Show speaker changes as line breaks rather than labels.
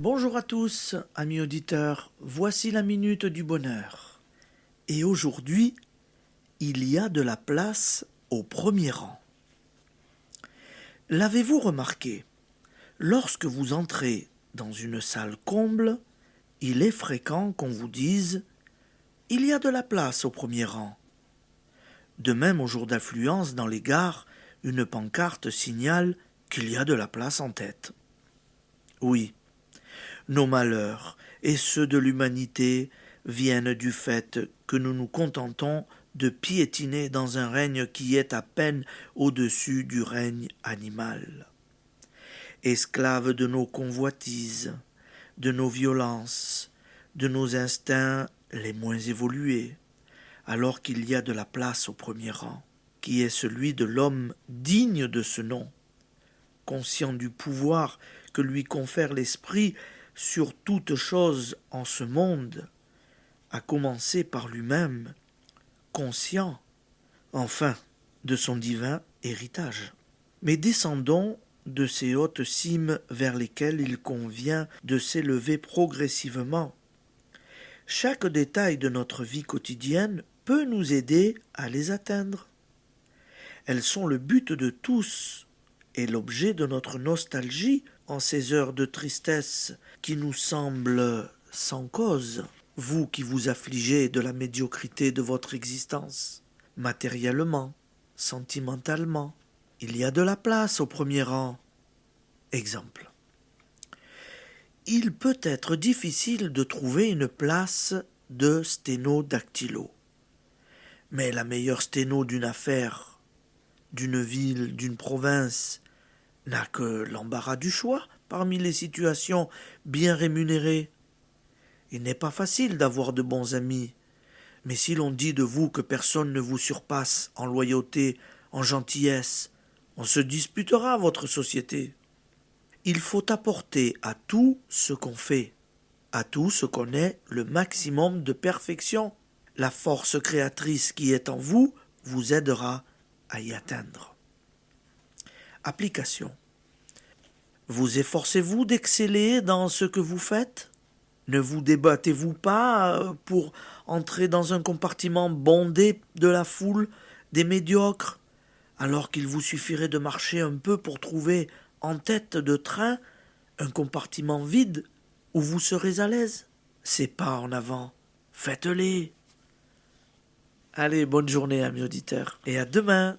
Bonjour à tous, amis auditeurs, voici la minute du bonheur. Et aujourd'hui, il y a de la place au premier rang. L'avez-vous remarqué? Lorsque vous entrez dans une salle comble, il est fréquent qu'on vous dise « Il y a de la place au premier rang ». De même, au jour d'affluence dans les gares, une pancarte signale qu'il y a de la place en tête. Oui, nos malheurs et ceux de l'humanité viennent du fait que nous nous contentons de piétiner dans un règne qui est à peine au-dessus du règne animal. Esclaves de nos convoitises, de nos violences, de nos instincts les moins évolués, alors qu'il y a de la place au premier rang, qui est celui de l'homme digne de ce nom, conscient du pouvoir que lui confère l'esprit sur toute chose en ce monde, à commencer par lui-même, conscient, enfin, de son divin héritage. Mais descendons de ces hautes cimes vers lesquelles il convient de s'élever progressivement. Chaque détail de notre vie quotidienne peut nous aider à les atteindre. Elles sont le but de tous et l'objet de notre nostalgie en ces heures de tristesse qui nous semblent sans cause, vous qui vous affligez de la médiocrité de votre existence, matériellement, sentimentalement. Il y a de la place au premier rang. Exemple. Il peut être difficile de trouver une place de sténodactylo. Mais la meilleure sténo d'une affaire, d'une ville, d'une province, n'a que l'embarras du choix parmi les situations bien rémunérées. Il n'est pas facile d'avoir de bons amis, mais si l'on dit de vous que personne ne vous surpasse en loyauté, en gentillesse, on se disputera votre société. Il faut apporter à tout ce qu'on fait, à tout ce qu'on est, le maximum de perfection. La force créatrice qui est en vous vous aidera à y atteindre. Application. Vous efforcez-vous d'exceller dans ce que vous faites? Ne vous débattez-vous pas pour entrer dans un compartiment bondé de la foule des médiocres, alors qu'il vous suffirait de marcher un peu pour trouver en tête de train un compartiment vide où vous serez à l'aise? Ces pas en avant, faites-les. Allez, bonne journée, amis auditeurs, et à demain.